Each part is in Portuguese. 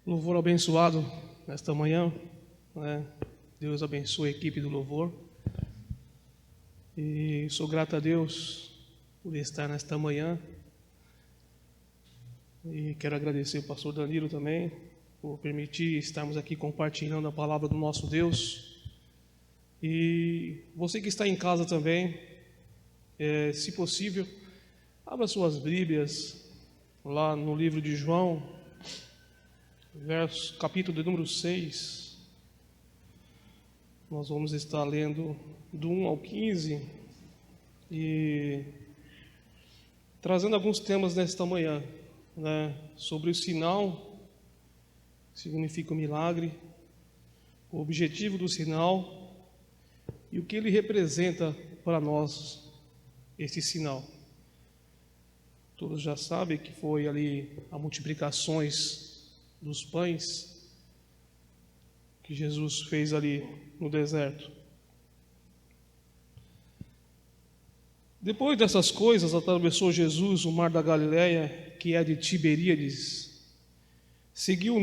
Louvor abençoado nesta manhã, né? Deus abençoe a equipe do louvor. E sou grato a Deus por estar nesta manhã. E quero agradecer ao pastor Danilo também por permitir estarmos aqui compartilhando a palavra do nosso Deus. E você que está em casa também, se possível, abra suas Bíblias lá no livro de João, capítulo de número 6. Nós vamos estar lendo do 1 ao 15 e trazendo alguns temas nesta manhã, né, sobre o sinal, que significa o milagre, o objetivo do sinal e o que ele representa para nós, esse sinal. Todos já sabem que foi ali a multiplicações dos pães que Jesus fez ali no deserto. Depois dessas coisas, atravessou Jesus o mar da Galileia, que é de Tiberíades. Seguiu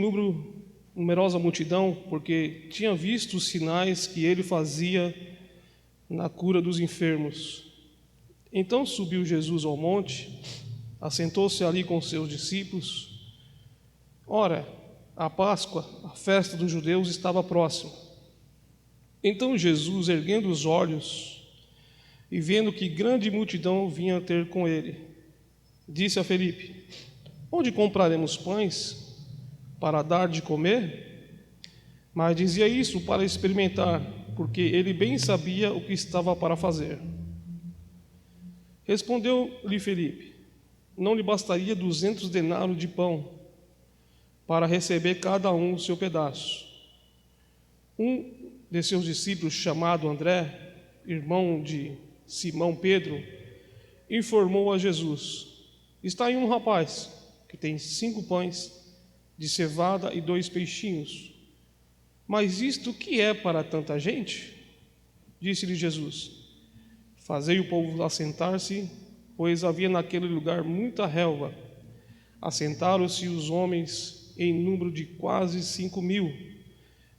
numerosa multidão, porque tinha visto os sinais que ele fazia na cura dos enfermos. Então subiu Jesus ao monte, assentou-se ali com seus discípulos. Ora, a Páscoa, a festa dos judeus, estava próxima. Então Jesus, erguendo os olhos e vendo que grande multidão vinha ter com ele, disse a Felipe: onde compraremos pães para dar de comer? Mas dizia isso para experimentar, porque ele bem sabia o que estava para fazer. Respondeu-lhe Felipe: não lhe bastaria 200 denários de pão para receber cada um o seu pedaço? Um de seus discípulos, chamado André, irmão de Simão Pedro, informou a Jesus: está aí um rapaz que tem 5 pães de cevada e 2 peixinhos. Mas isto que é para tanta gente? Disse-lhe Jesus: fazei o povo assentar-se, pois havia naquele lugar muita relva. Assentaram-se os homens em número de quase 5.000.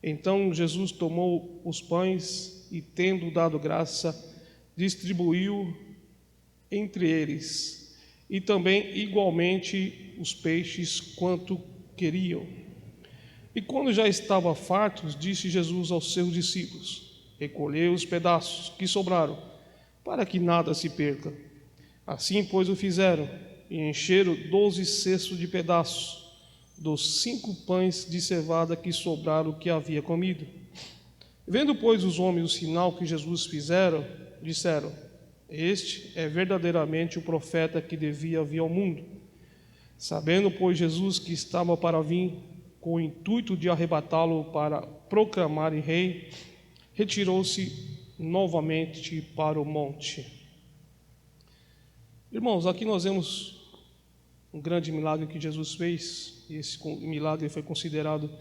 Então Jesus tomou os pães e, tendo dado graça, distribuiu entre eles, e também igualmente os peixes quanto queriam. E quando já estavam fartos, disse Jesus aos seus discípulos: recolhei os pedaços que sobraram, para que nada se perca. Assim, pois, o fizeram, e encheram 12 cestos de pedaços dos 5 pães de cevada que sobraram que havia comido. Vendo, pois, os homens o sinal que Jesus fizera, disseram: este é verdadeiramente o profeta que devia vir ao mundo. Sabendo, pois, Jesus que estava para vir, com o intuito de arrebatá-lo para proclamar rei, retirou-se novamente para o monte. Irmãos, aqui nós vemos um grande milagre que Jesus fez, e esse milagre foi considerado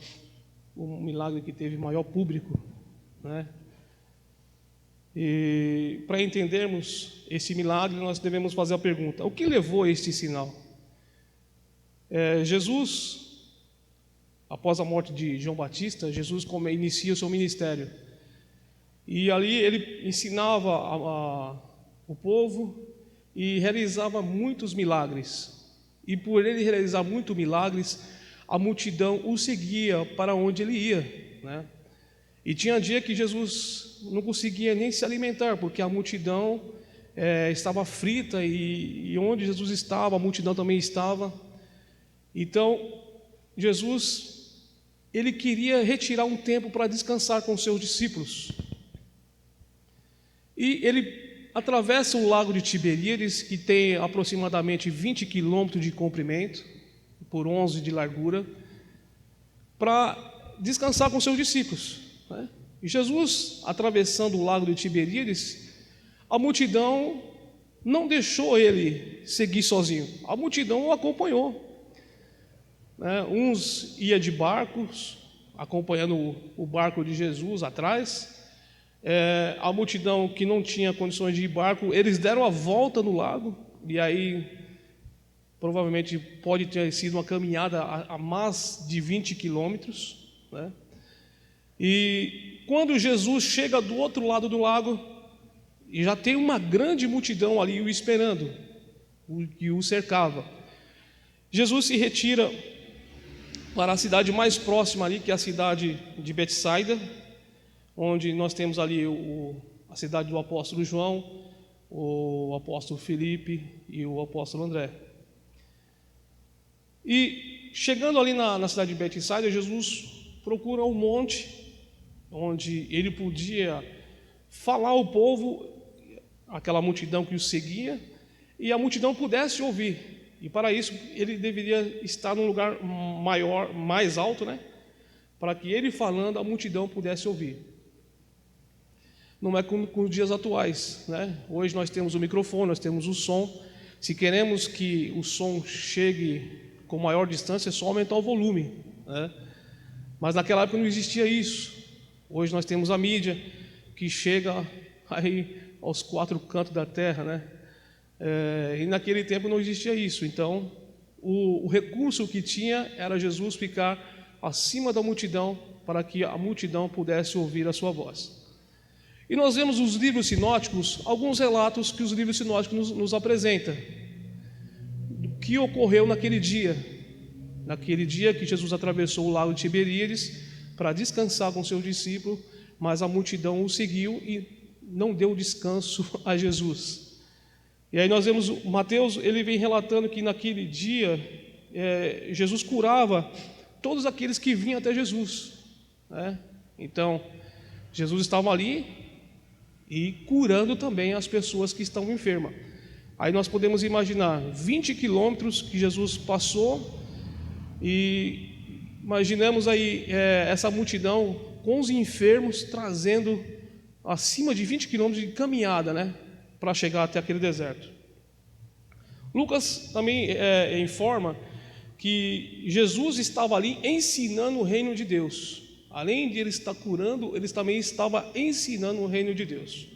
um milagre que teve maior público, né? E para entendermos esse milagre, nós devemos fazer a pergunta: o que levou a este sinal? Jesus, após a morte de João Batista, Jesus inicia o seu ministério, e ali ele ensinava o povo e realizava muitos milagres. E por ele realizar muitos milagres, a multidão o seguia para onde ele ia, né? E tinha dia que Jesus não conseguia nem se alimentar, porque a multidão estava aflita, e onde Jesus estava, a multidão também estava. Então, Jesus, ele queria retirar um tempo para descansar com seus discípulos. E ele atravessa o lago de Tiberíades, que tem aproximadamente 20 quilômetros de comprimento, por 11 de largura, para descansar com seus discípulos, né? E Jesus, atravessando o lago de Tiberíades, a multidão não deixou ele seguir sozinho, a multidão o acompanhou, né? Uns iam de barcos, acompanhando o barco de Jesus atrás. A multidão que não tinha condições de ir barco, eles deram a volta no lago, e aí provavelmente pode ter sido uma caminhada a mais de 20 quilômetros, né? E quando Jesus chega do outro lado do lago, e já tem uma grande multidão ali o esperando, que o cercava, Jesus se retira para a cidade mais próxima ali, que é a cidade de Betsaida, onde nós temos ali a cidade do apóstolo João, o apóstolo Felipe e o apóstolo André. E chegando ali na cidade de Betsaida, Jesus procura um monte onde ele podia falar ao povo, aquela multidão que o seguia, e a multidão pudesse ouvir. E para isso ele deveria estar num lugar maior, mais alto, né? Para que ele falando a multidão pudesse ouvir. Não é como com os dias atuais, né? Hoje nós temos o microfone, nós temos o som. Se queremos que o som chegue com maior distância, é só aumentar o volume, né? Mas naquela época não existia isso. Hoje nós temos a mídia que chega aí aos 4 cantos da terra, né? E naquele tempo não existia isso. Então o recurso que tinha era Jesus ficar acima da multidão para que a multidão pudesse ouvir a sua voz. E nós vemos nos livros sinóticos alguns relatos que os livros sinóticos nos apresentam do que ocorreu naquele dia que Jesus atravessou o lago de Tiberíades para descansar com seus discípulos, mas a multidão o seguiu e não deu descanso a Jesus. E aí nós vemos Mateus, ele vem relatando que naquele dia Jesus curava todos aqueles que vinham até Jesus, né? Então Jesus estava ali e curando também as pessoas que estão enfermas. Aí nós podemos imaginar 20 quilômetros que Jesus passou, e imaginamos aí essa multidão com os enfermos trazendo acima de 20 quilômetros de caminhada, né, para chegar até aquele deserto. Lucas também informa que Jesus estava ali ensinando o reino de Deus. Além de ele estar curando, ele também estava ensinando o reino de Deus.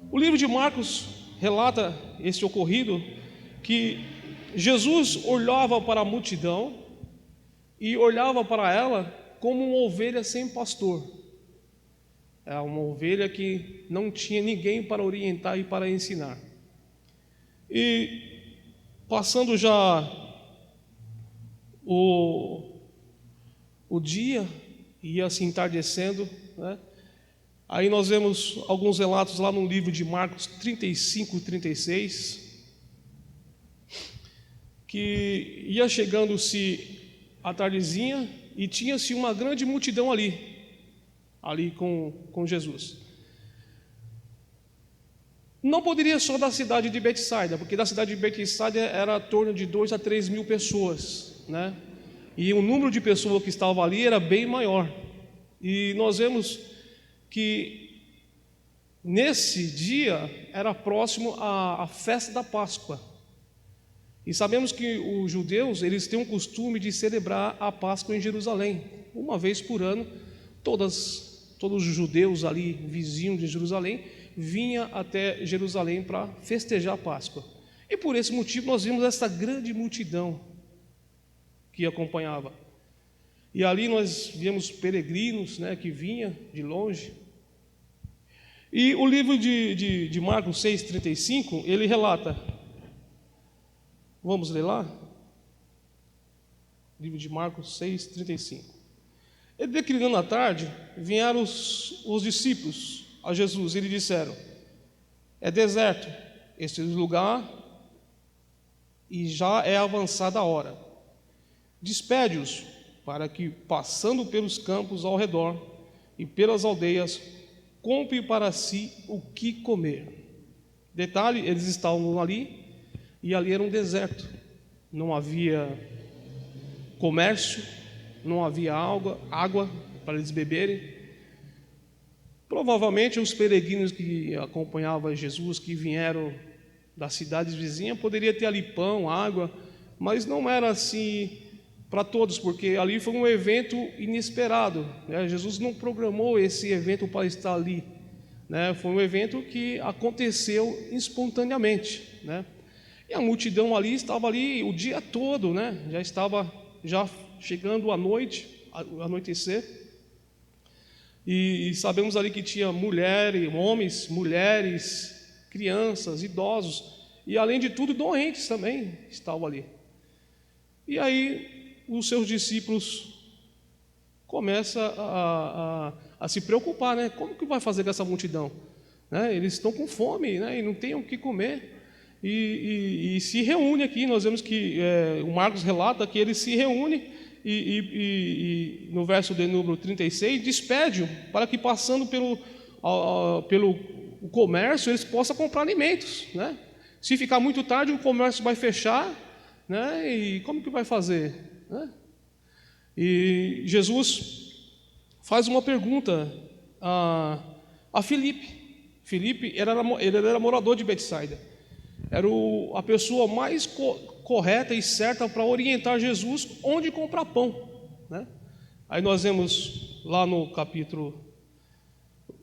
O livro de Marcos relata esse ocorrido, que Jesus olhava para a multidão e olhava para ela como uma ovelha sem pastor. É uma ovelha que não tinha ninguém para orientar e para ensinar. E passando já o dia, ia se entardecendo, né? Aí nós vemos alguns relatos lá no livro de Marcos 35 e 36, que ia chegando-se a tardezinha e tinha-se uma grande multidão ali com Jesus. Não poderia só da cidade de Betsaida, porque da cidade de Betsaida era em torno de 2 a 3 mil pessoas, né? E o número de pessoas que estavam ali era bem maior. E nós vemos que nesse dia era próximo à festa da Páscoa. E sabemos que os judeus, eles têm um costume de celebrar a Páscoa em Jerusalém. Uma vez por ano, todos os judeus ali, vizinhos de Jerusalém, vinham até Jerusalém para festejar a Páscoa. E por esse motivo nós vimos essa grande multidão que acompanhava. E ali nós vimos peregrinos, né, que vinham de longe. E o livro de Marcos 6,35, ele relata, vamos ler lá? Livro de Marcos 6,35. E declinando a tarde, vieram os discípulos a Jesus e lhe disseram: é deserto este lugar e já é avançada a hora. Despede-os para que, passando pelos campos ao redor e pelas aldeias, compre para si o que comer. Detalhe, eles estavam ali e ali era um deserto. Não havia comércio, não havia água para eles beberem. Provavelmente os peregrinos que acompanhavam Jesus, que vieram das cidades vizinhas, poderia ter ali pão, água, mas não era assim para todos, porque ali foi um evento inesperado, né? Jesus não programou esse evento para estar ali, né? Foi um evento que aconteceu espontaneamente, né? E a multidão ali estava ali o dia todo, né? Já estava chegando a noite, anoitecer. E sabemos ali que tinha mulheres, homens, mulheres, crianças, idosos e, além de tudo, doentes também estavam ali. E aí os seus discípulos começam a se preocupar, né? Como que vai fazer com essa multidão? Né? Eles estão com fome, né? E não têm o que comer. E se reúne aqui, nós vemos que o Marcos relata que eles se reúnem e no verso de número 36, despede para que, passando pelo comércio, eles possam comprar alimentos, né? Se ficar muito tarde, o comércio vai fechar, né? E como que vai fazer, né? E Jesus faz uma pergunta a Filipe. Filipe ele era morador de Betsaida. Era a pessoa mais correta e certa para orientar Jesus onde comprar pão, né? Aí nós vemos lá no capítulo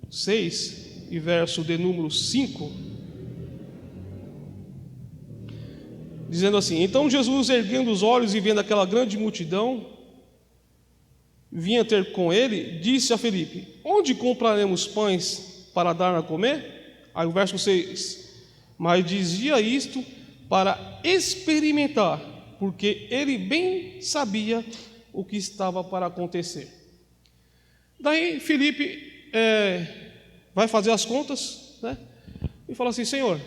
6 e verso de número 5, dizendo assim: então Jesus, erguendo os olhos e vendo aquela grande multidão vinha ter com ele, disse a Filipe: onde compraremos pães para dar a comer? Aí o verso 6: mas dizia isto para experimentar, porque ele bem sabia o que estava para acontecer. Daí Filipe vai fazer as contas, né? E fala assim: Senhor,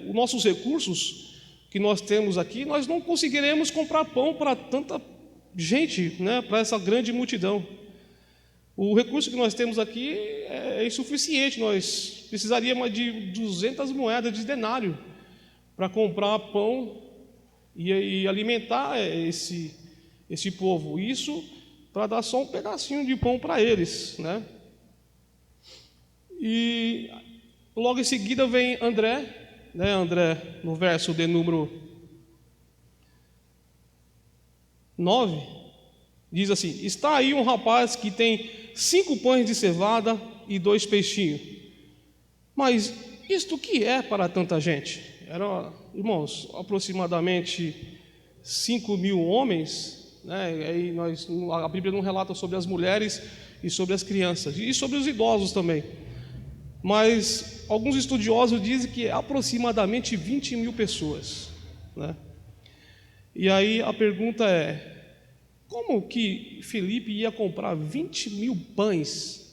os nossos recursos que nós temos aqui, nós não conseguiremos comprar pão para tanta gente, né? Para essa grande multidão. O recurso que nós temos aqui é insuficiente. Nós precisaríamos de 200 moedas de denário para comprar pão e alimentar esse povo. Isso para dar só um pedacinho de pão para eles, né? E logo em seguida vem André, né? André, no verso de número 9, diz assim: está aí um rapaz que tem 5 pães de cevada e 2 peixinhos. Mas isto que é para tanta gente? Eram, irmãos, aproximadamente 5.000 homens, né? Aí a Bíblia não relata sobre as mulheres e sobre as crianças, e sobre os idosos também. Mas alguns estudiosos dizem que é aproximadamente 20.000 pessoas, né? E aí a pergunta é: como que Filipe ia comprar 20.000 pães?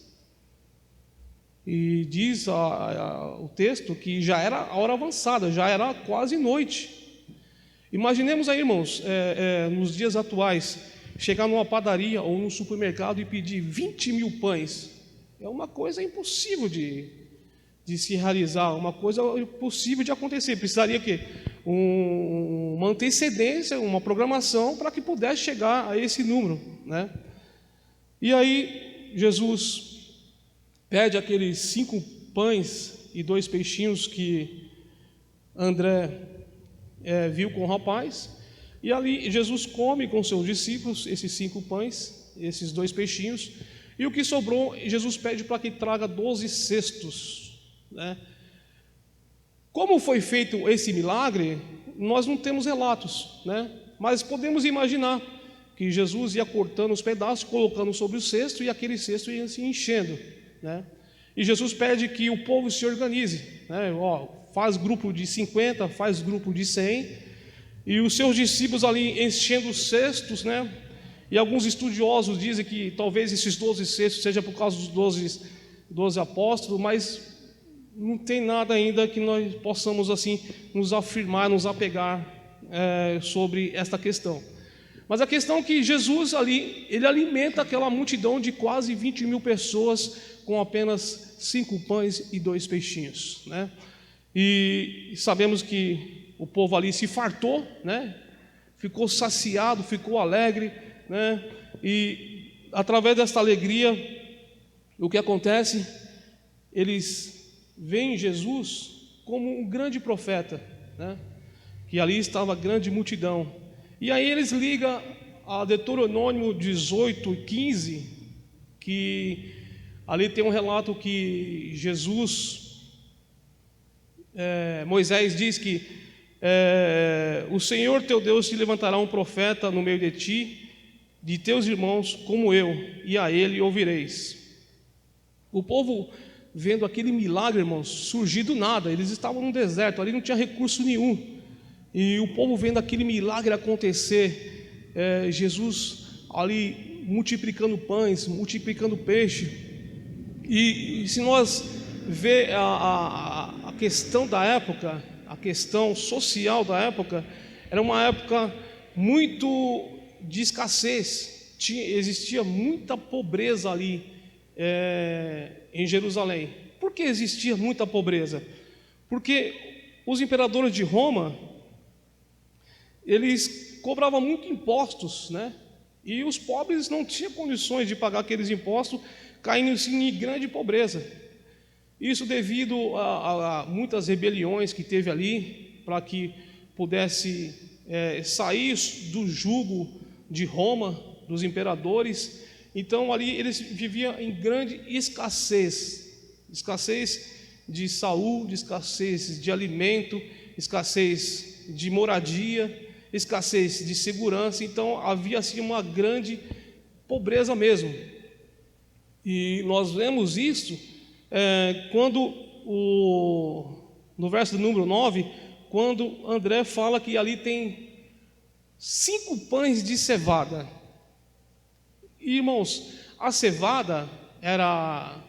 E diz o texto que já era a hora avançada, já era quase noite. Imaginemos aí, irmãos, nos dias atuais, chegar numa padaria ou num supermercado e pedir 20.000 pães. É uma coisa impossível de se realizar, uma coisa impossível de acontecer. Precisaria que uma antecedência, uma programação para que pudesse chegar a esse número, né? E aí Jesus pede aqueles 5 pães e 2 peixinhos que André viu com o rapaz, e ali Jesus come com seus discípulos esses 5 pães, esses 2 peixinhos, e o que sobrou Jesus pede para que traga 12 cestos, né? Como foi feito esse milagre, nós não temos relatos, né? Mas podemos imaginar que Jesus ia cortando os pedaços, colocando sobre o cesto, e aquele cesto ia se enchendo, né? E Jesus pede que o povo se organize, né? Faz grupo de 50, faz grupo de 100, e os seus discípulos ali enchendo os cestos, né? E alguns estudiosos dizem que talvez esses 12 cestos seja por causa dos 12 apóstolos, mas não tem nada ainda que nós possamos assim nos afirmar, nos apegar sobre esta questão. Mas a questão é que Jesus ali, ele alimenta aquela multidão de quase 20.000 pessoas com apenas 5 pães e 2 peixinhos, né? E sabemos que o povo ali se fartou, né? Ficou saciado, ficou alegre, né? E através desta alegria, o que acontece? Eles veem Jesus como um grande profeta, né? Que ali estava a grande multidão. E aí eles ligam a Deuteronômio 18:15, que ali tem um relato que Moisés diz que o Senhor teu Deus te levantará um profeta no meio de ti, de teus irmãos como eu, e a ele ouvireis. O povo, vendo aquele milagre, irmãos, surgir do nada, eles estavam no deserto, ali não tinha recurso nenhum, e o povo vendo aquele milagre acontecer, Jesus ali multiplicando pães, multiplicando peixe. E se nós ver a questão da época, a questão social da época, era uma época muito de escassez, existia muita pobreza ali em Jerusalém. Por que existia muita pobreza? Porque os imperadores de Roma, eles cobravam muito impostos, né? E os pobres não tinham condições de pagar aqueles impostos, caindo em grande pobreza. Isso devido a muitas rebeliões que teve ali, para que pudesse sair do jugo de Roma, dos imperadores. Então ali eles viviam em grande escassez de saúde, escassez de alimento, escassez de moradia, escassez de segurança. Então havia assim uma grande pobreza mesmo. E nós vemos isso quando no verso número 9, quando André fala que ali tem 5 pães de cevada. E, irmãos, a cevada era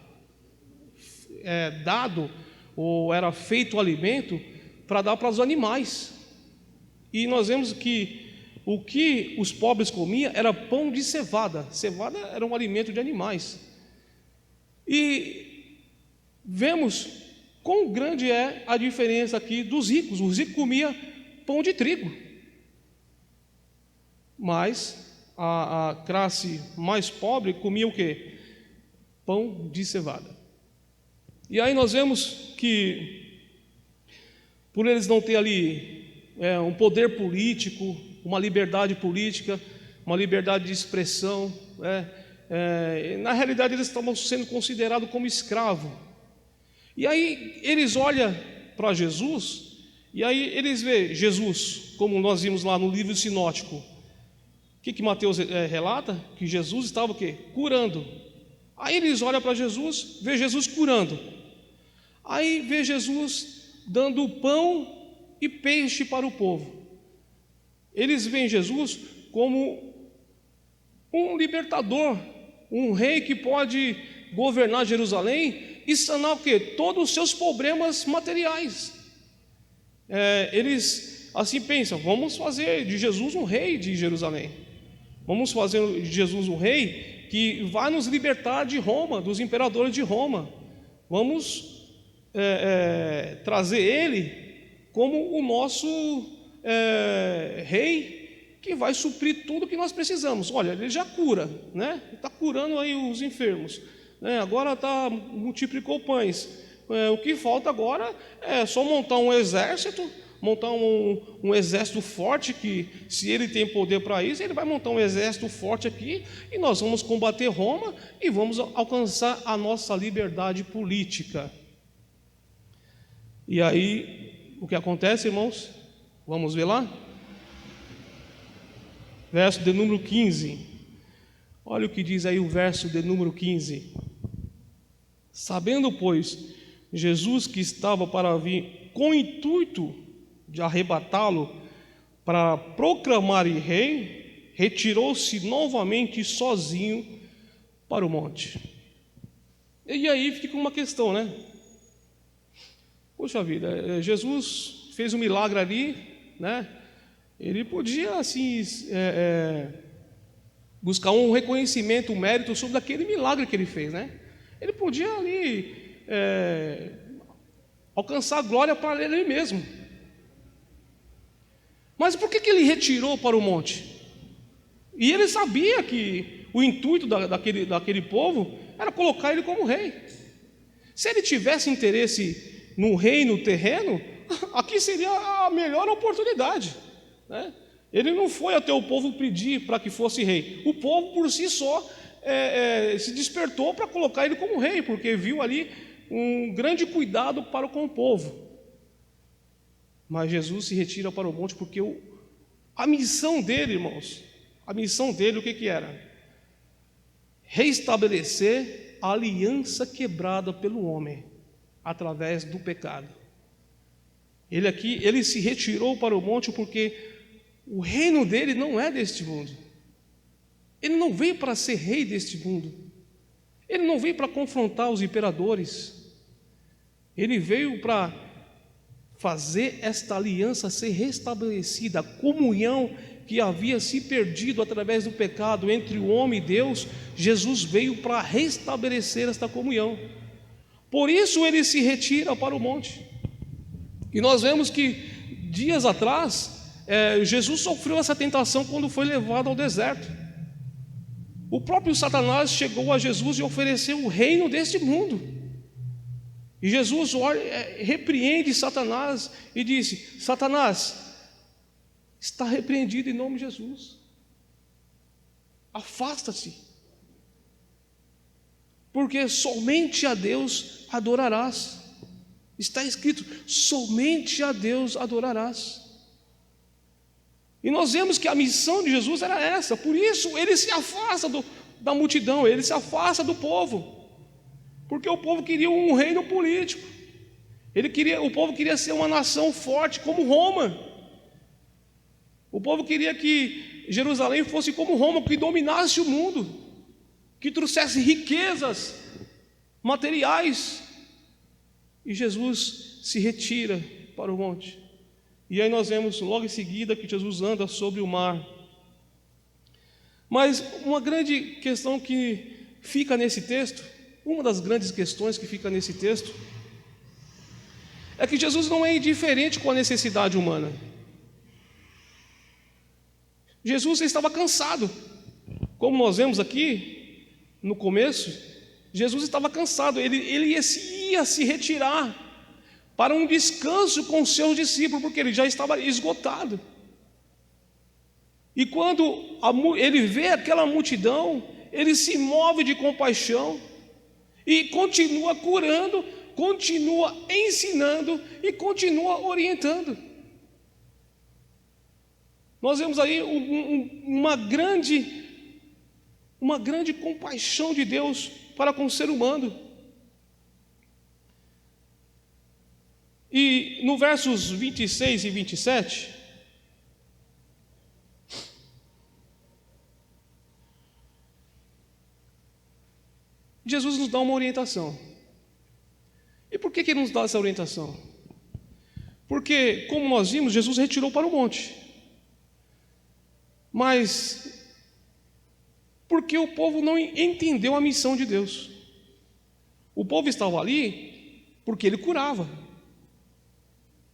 dado, ou era feito o alimento para dar para os animais. E nós vemos que o que os pobres comiam era pão de cevada. Cevada era um alimento de animais. E vemos quão grande é a diferença aqui dos ricos. Os ricos comiam pão de trigo, mas a classe mais pobre comia o quê? Pão de cevada. E aí nós vemos que, por eles não ter ali um poder político, uma liberdade política, uma liberdade de expressão, na realidade eles estavam sendo considerados como escravos. E aí eles olham para Jesus, e aí eles veem Jesus, como nós vimos lá no livro sinótico. O que Mateus relata? Que Jesus estava o quê? Curando. Aí eles olham para Jesus, vê Jesus curando. Aí vê Jesus dando pão e peixe para o povo. Eles veem Jesus como um libertador, um rei que pode governar Jerusalém e sanar o quê? Todos os seus problemas materiais. Eles assim pensam: vamos fazer de Jesus um rei de Jerusalém. Vamos fazer de Jesus um rei que vai nos libertar de Roma, dos imperadores de Roma. Vamos trazer ele como o nosso rei, que vai suprir tudo que nós precisamos. Olha, ele já cura, né? Está curando aí os enfermos, né? Agora multiplicou pães. O que falta agora é só montar um exército, montar um exército forte, que se ele tem poder para isso, ele vai montar um exército forte aqui, e nós vamos combater Roma e vamos alcançar a nossa liberdade política. E aí, o que acontece, irmãos? Vamos ver lá? Verso de número 15. Olha o que diz aí o verso de número 15. Sabendo, pois, Jesus que estava para vir com o intuito de arrebatá-lo para proclamar rei, retirou-se novamente sozinho para o monte. E aí fica uma questão, né? Poxa vida, Jesus fez um milagre ali, né? Ele podia assim buscar um reconhecimento, um mérito sobre aquele milagre que ele fez, né? Ele podia ali alcançar a glória para ele mesmo. Mas por que ele retirou para o monte? E ele sabia que o intuito daquele povo era colocar ele como rei. Se ele tivesse interesse no reino terreno, aqui seria a melhor oportunidade, né? Ele não foi até o povo pedir para que fosse rei. O povo por si só se despertou para colocar ele como rei, porque viu ali um grande cuidado para com o povo. Mas Jesus se retira para o monte porque a missão dele, irmãos, a missão dele, o que era? Restabelecer a aliança quebrada pelo homem através do pecado. Ele se retirou para o monte porque o reino dele não é deste mundo. Ele não veio para ser rei deste mundo. Ele não veio para confrontar os imperadores. Ele veio para fazer esta aliança ser restabelecida, a comunhão que havia se perdido através do pecado entre o homem e Deus. Jesus veio para restabelecer esta comunhão. Por isso ele se retira para o monte. E nós vemos que dias atrás Jesus sofreu essa tentação quando foi levado ao deserto. O próprio Satanás chegou a Jesus e ofereceu o reino deste mundo. E Jesus repreende Satanás e disse: Satanás, está repreendido em nome de Jesus. Afasta-te, porque somente a Deus adorarás. Está escrito: somente a Deus adorarás. E nós vemos que a missão de Jesus era essa. Por isso ele se afasta da multidão, ele se afasta do povo. Porque o povo queria um reino político. O povo queria ser uma nação forte como Roma. O povo queria que Jerusalém fosse como Roma, que dominasse o mundo, que trouxesse riquezas materiais. E Jesus se retira para o monte. E aí nós vemos logo em seguida que Jesus anda sobre o mar. Mas uma grande questão que fica nesse texto, uma das grandes questões que fica nesse texto, é que Jesus não é indiferente com a necessidade humana. Jesus estava cansado. Como nós vemos aqui no começo, Jesus estava cansado. Ele ia se retirar para um descanso com os seus discípulos, porque ele já estava esgotado. E quando ele vê aquela multidão, ele se move de compaixão e continua curando, continua ensinando e continua orientando. Nós vemos aí uma grande compaixão de Deus para com o ser humano. E no versos 26 e 27, Jesus nos dá uma orientação. E por que ele nos dá essa orientação? Porque, como nós vimos, Jesus retirou para o monte. Mas porque o povo não entendeu a missão de Deus. O povo estava ali porque ele curava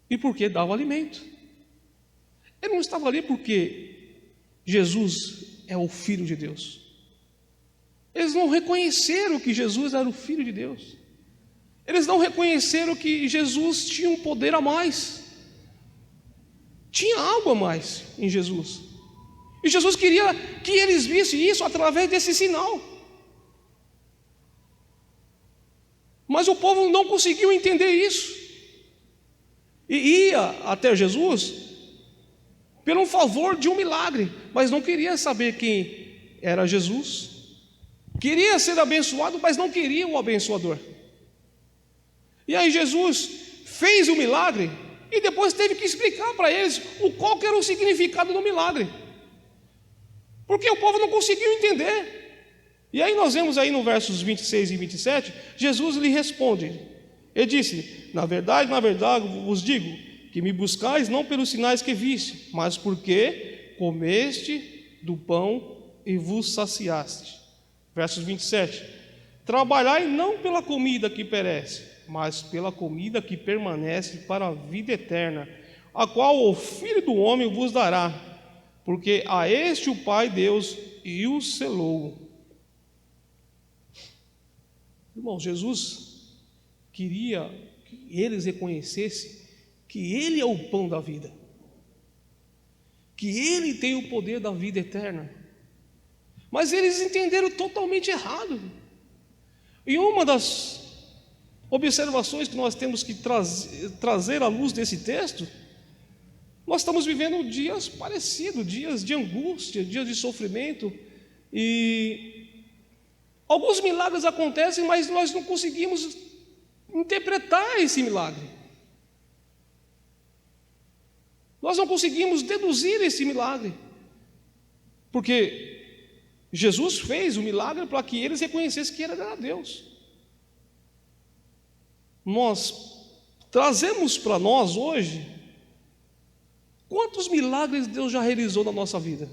e porque dava alimento. Ele não estava ali porque Jesus é o Filho de Deus. Eles não reconheceram que Jesus era o Filho de Deus. Eles não reconheceram que Jesus tinha um poder a mais. Tinha algo a mais em Jesus. E Jesus queria que eles vissem isso através desse sinal. Mas o povo não conseguiu entender isso. E ia até Jesus pelo favor de um milagre, mas não queria saber quem era Jesus. Queria ser abençoado, mas não queria o abençoador. E aí Jesus fez o milagre e depois teve que explicar para eles qual que era o significado do milagre. Porque o povo não conseguiu entender. E aí nós vemos aí no versos 26 e 27, Jesus lhe responde. Ele disse: na verdade, vos digo, que me buscais não pelos sinais que viste, mas porque comeste do pão e vos saciaste. Versos 27, trabalhai não pela comida que perece, mas pela comida que permanece para a vida eterna, a qual o Filho do Homem vos dará, porque a este o Pai Deus e o selou. Irmão, Jesus queria que eles reconhecessem que Ele é o pão da vida, que Ele tem o poder da vida eterna. Mas eles entenderam totalmente errado. E uma das observações que nós temos que trazer à luz desse texto Nós estamos vivendo dias parecidos, dias de angústia, dias de sofrimento, e alguns milagres acontecem, mas nós não conseguimos interpretar esse milagre. Nós não conseguimos deduzir esse milagre, porque Jesus fez o milagre para que eles reconhecessem que ele era Deus. Nós trazemos para nós hoje quantos milagres Deus já realizou na nossa vida,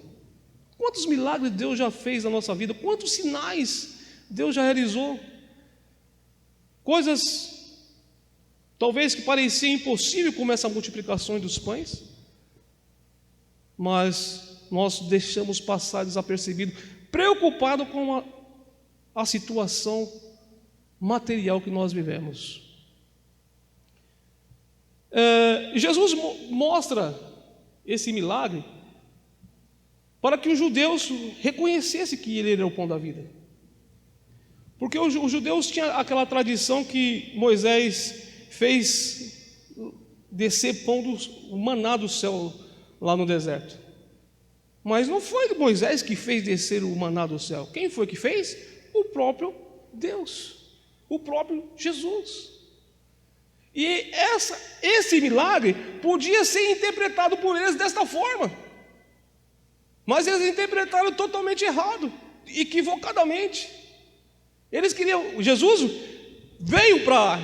quantos milagres Deus já fez na nossa vida, quantos sinais Deus já realizou, coisas talvez que pareciam impossíveis, como essa multiplicação dos pães, mas nós deixamos passar desapercebido, preocupado com a situação material que nós vivemos. Jesus mostra esse milagre para que os judeus reconhecessem que ele era o pão da vida, porque os judeus tinham aquela tradição que Moisés fez descer o maná do céu lá no deserto, mas não foi Moisés que fez descer o maná do céu. Quem foi que fez? O próprio Deus, o próprio Jesus. E esse milagre podia ser interpretado por eles desta forma, mas eles interpretaram totalmente errado, equivocadamente. Eles queriam, Jesus veio para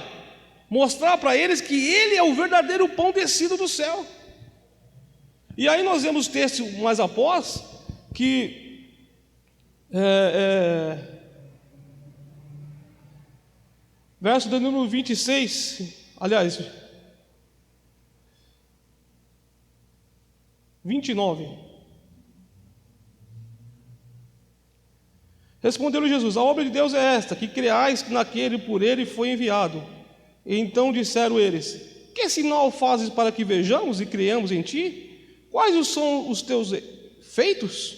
mostrar para eles que ele é o verdadeiro pão descido do céu. E aí nós vemos texto mais após que verso do número 26, aliás, 29. Respondeu-lhe Jesus: a obra de Deus é esta, que creais que naquele por ele foi enviado. E então disseram eles: que sinal fazes para que vejamos e creiamos em ti? Quais são os teus feitos?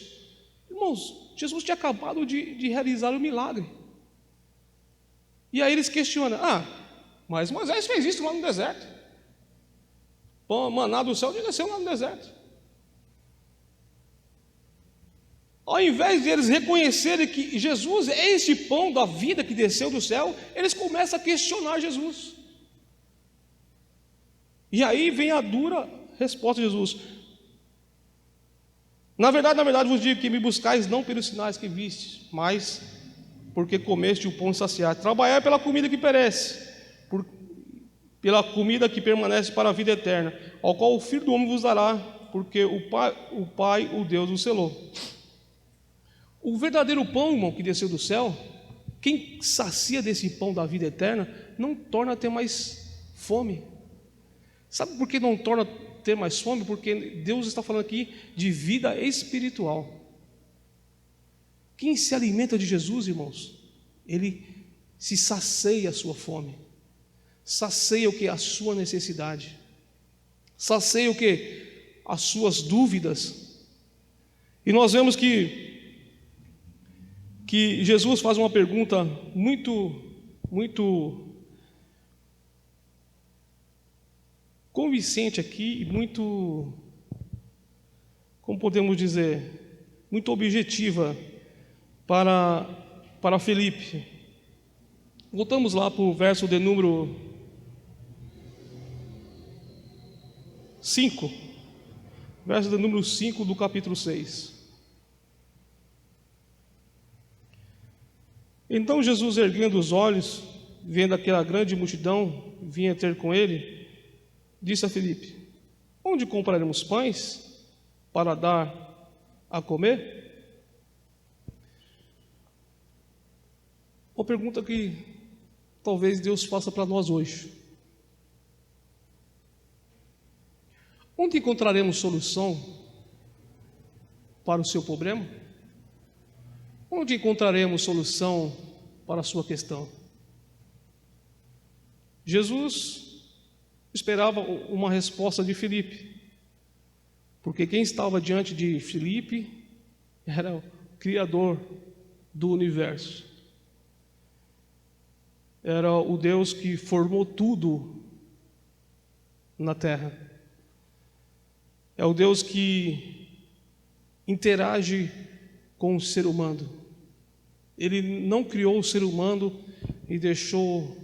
Irmãos, Jesus tinha acabado de realizar o milagre. E aí eles questionam: mas Moisés fez isso lá no deserto. Maná do céu desceu lá no deserto. Ao invés de eles reconhecerem que Jesus é esse pão da vida que desceu do céu, eles começam a questionar Jesus. E aí vem a dura resposta de Jesus: na verdade vos digo que me buscais não pelos sinais que vistes, mas porque comeste o pão saciado. Trabalhai pela comida que perece, pela comida que permanece para a vida eterna, ao qual o Filho do Homem vos dará, porque o Pai, o Deus, o selou. O verdadeiro pão, irmão, que desceu do céu, quem sacia desse pão da vida eterna, não torna a ter mais fome. Sabe por que não torna a ter mais fome? Porque Deus está falando aqui de vida espiritual. Quem se alimenta de Jesus, irmãos, ele se sacia a sua fome, sacia o que? A sua necessidade, sacia o que? As suas dúvidas. E nós vemos que Jesus faz uma pergunta muito convincente aqui, e muito, como podemos dizer, muito objetiva para Felipe. Voltamos lá para o verso de número 5, verso de número 5 do capítulo 6. Então Jesus, erguendo os olhos, vendo aquela grande multidão vinha ter com ele, disse a Felipe: onde compraremos pães para dar a comer? Uma pergunta que talvez Deus faça para nós hoje. Onde encontraremos solução para o seu problema? Onde encontraremos solução para a sua questão? Jesus esperava uma resposta de Felipe, porque quem estava diante de Felipe era o Criador do universo, era o Deus que formou tudo na terra. é o Deus que interage com o ser humano. Ele não criou o ser humano e deixou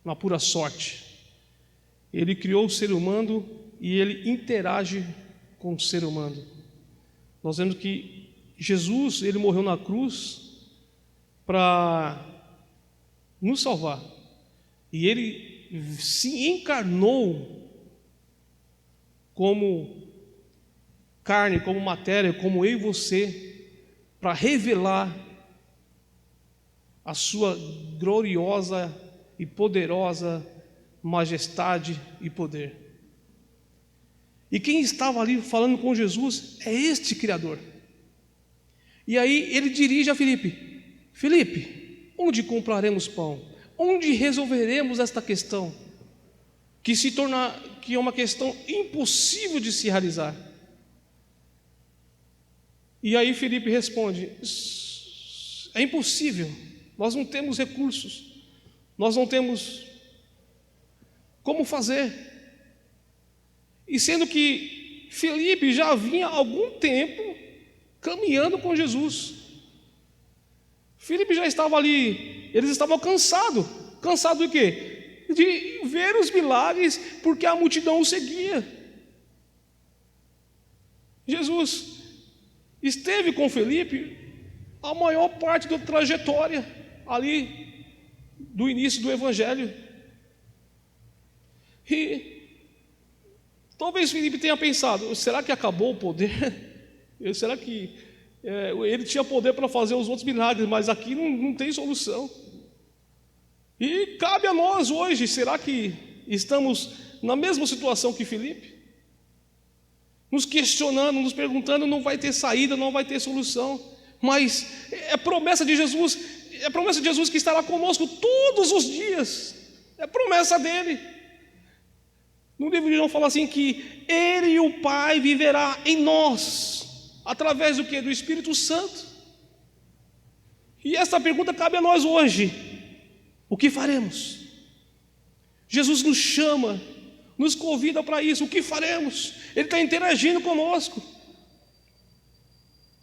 na pura sorte. Ele criou o ser humano e ele interage com o ser humano. Nós vemos que Jesus, ele morreu na cruz para nos salvar. E ele se encarnou como carne, como matéria, como eu e você, para revelar a sua gloriosa e poderosa majestade e poder. E quem estava ali falando com Jesus é este Criador. E aí ele dirige a Filipe: Filipe, onde compraremos pão? Onde resolveremos esta questão? Que é uma questão impossível de se realizar. E aí Filipe responde: é impossível, nós não temos recursos, nós não temos como fazer. E sendo que Filipe já vinha há algum tempo caminhando com Jesus. Filipe já estava ali, eles estavam cansados de quê? De ver os milagres, porque a multidão o seguia. Jesus esteve com Filipe a maior parte da trajetória ali do início do Evangelho. E talvez Filipe tenha pensado: será que acabou o poder? Será que ele tinha poder para fazer os outros milagres, mas aqui não tem solução? E cabe a nós hoje, será que estamos na mesma situação que Filipe? Nos questionando, nos perguntando, não vai ter saída, não vai ter solução. Mas é promessa de Jesus que estará conosco todos os dias. É promessa dele. No livro de João fala assim que ele e o Pai viverá em nós, através do quê? Do Espírito Santo. E essa pergunta cabe a nós hoje: o que faremos? Jesus nos chama, nos convida para isso. O que faremos? Ele está interagindo conosco.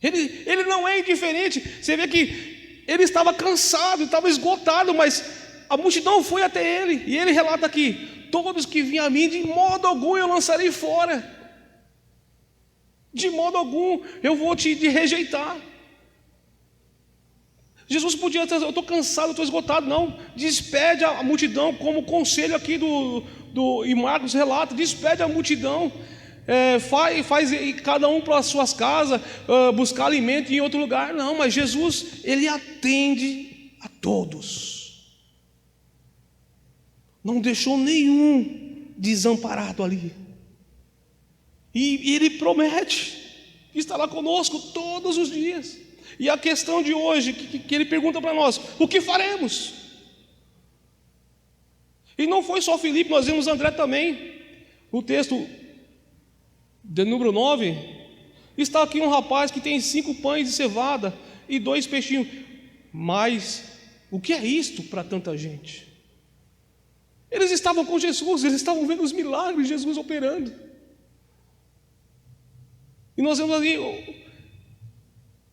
Ele não é indiferente. Você vê que ele estava cansado, estava esgotado, mas a multidão foi até ele. E ele relata aqui: todos que vinham a mim, de modo algum eu lançarei fora. De modo algum eu vou te rejeitar. Jesus podia dizer: eu estou cansado, eu estou esgotado. Não, despede a multidão, como o conselho aqui e Marcos relata: despede a multidão, faz cada um para as suas casas, buscar alimento em outro lugar. Não, mas Jesus, ele atende a todos, não deixou nenhum desamparado ali. E ele promete que estará conosco todos os dias. E a questão de hoje, que ele pergunta para nós: o que faremos? E não foi só Filipe, nós vimos André também. O texto de número 9, está aqui um rapaz que tem 5 pães de cevada e 2 peixinhos. Mas o que é isto para tanta gente? Eles estavam com Jesus, eles estavam vendo os milagres de Jesus operando. E nós vemos ali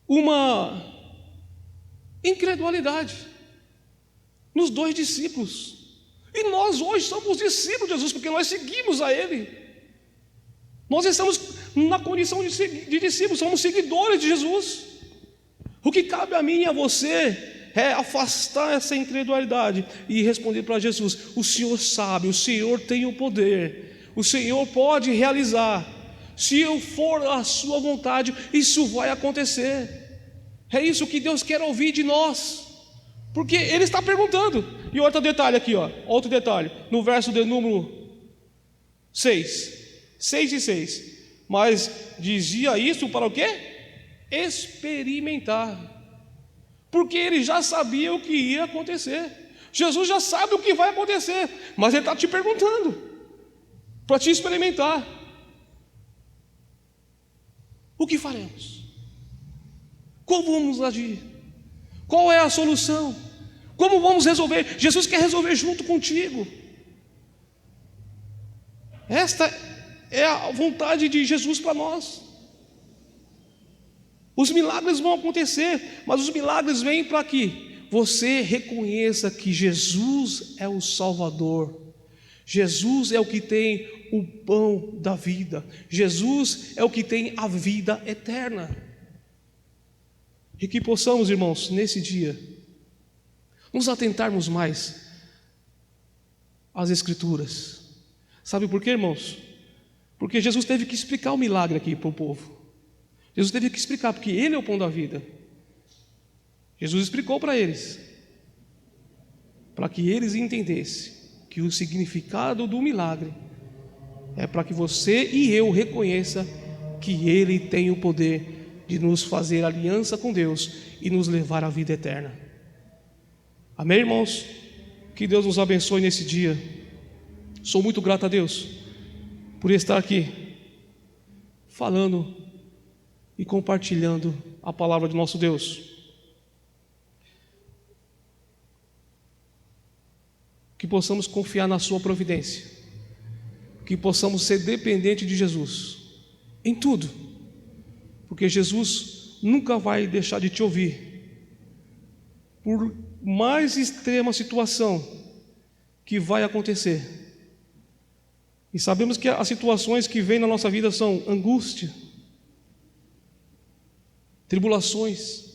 uma incredulidade nos 2 discípulos. E nós hoje somos discípulos de Jesus, porque nós seguimos a Ele. Nós estamos na condição de discípulos, somos seguidores de Jesus. O que cabe a mim e a você é afastar essa incredulidade e responder para Jesus: o Senhor sabe, o Senhor tem o poder, o Senhor pode realizar. Se eu for a sua vontade, isso vai acontecer. É isso que Deus quer ouvir de nós, porque Ele está perguntando. E outro detalhe aqui, outro detalhe, no verso de número 6 e 6. Mas dizia isso para o quê? Experimentar, porque Ele já sabia o que ia acontecer. Jesus já sabe o que vai acontecer, mas Ele está te perguntando para te experimentar. O que faremos? Como vamos agir? Qual é a solução? Como vamos resolver? Jesus quer resolver junto contigo. Esta é a vontade de Jesus para nós. Os milagres vão acontecer, mas os milagres vêm para que você reconheça que Jesus é o Salvador. Jesus é o que tem o pão da vida. Jesus é o que tem a vida eterna. E que possamos, irmãos, nesse dia, nos atentarmos mais às Escrituras. Sabe por quê, irmãos? Porque Jesus teve que explicar o milagre aqui para o povo. Jesus teve que explicar, porque Ele é o pão da vida. Jesus explicou para eles, para que eles entendessem que o significado do milagre é para que você e eu reconheça que Ele tem o poder de nos fazer aliança com Deus e nos levar à vida eterna. Amém, irmãos? Que Deus nos abençoe nesse dia. Sou muito grato a Deus por estar aqui falando e compartilhando a palavra de nosso Deus. Que possamos confiar na sua providência, que possamos ser dependentes de Jesus em tudo, porque Jesus nunca vai deixar de te ouvir, por mais extrema situação que vai acontecer. E sabemos que as situações que vêm na nossa vida são angústia, tribulações.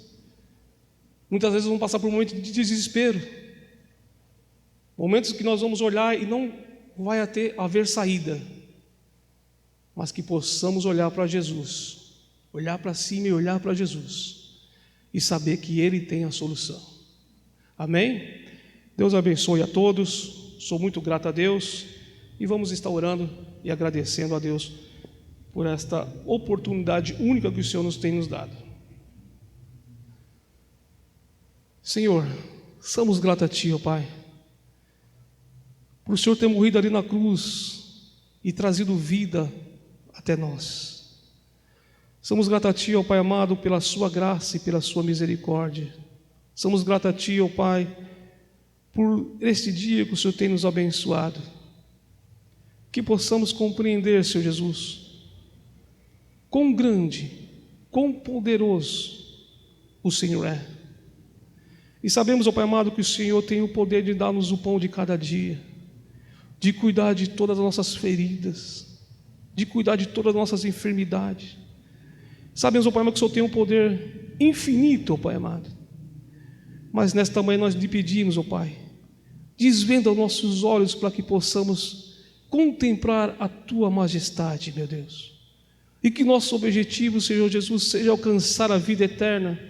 Muitas vezes vamos passar por momentos de desespero, momentos que nós vamos olhar e não vai haver saída, mas que possamos olhar para Jesus, olhar para cima e olhar para Jesus e saber que Ele tem a solução. Amém? Deus abençoe a todos. Sou muito grato a Deus e vamos estar orando e agradecendo a Deus por esta oportunidade única que o Senhor nos dado. Senhor, somos gratos a Ti, ó Pai, por o Senhor ter morrido ali na cruz e trazido vida até nós. Somos gratos a Ti, ó Pai amado, pela Sua graça e pela Sua misericórdia. Somos gratos a Ti, ó Pai, por este dia que o Senhor tem nos abençoado. Que possamos compreender, Senhor Jesus, quão grande, quão poderoso o Senhor é. E sabemos, ó Pai amado, que o Senhor tem o poder de dar-nos o pão de cada dia, de cuidar de todas as nossas feridas, de cuidar de todas as nossas enfermidades. Sabemos, ó Pai amado, que o Senhor tem um poder infinito, ó Pai amado. Mas nesta manhã nós lhe pedimos, ó Pai, desvenda os nossos olhos para que possamos contemplar a Tua majestade, meu Deus. E que nosso objetivo, Senhor Jesus, seja alcançar a vida eterna,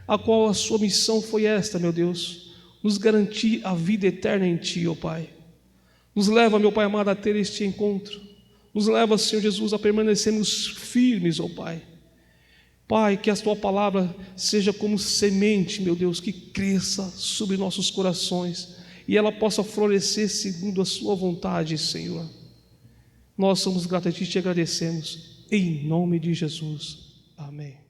a qual a Sua missão foi esta, meu Deus, nos garantir a vida eterna em Ti, ó Pai. Nos leva, meu Pai amado, a ter este encontro. Nos leva, Senhor Jesus, a permanecermos firmes, ó Pai. Pai, que a Tua palavra seja como semente, meu Deus, que cresça sobre nossos corações e ela possa florescer segundo a Sua vontade, Senhor. Nós somos gratos a Ti e Te agradecemos, em nome de Jesus. Amém.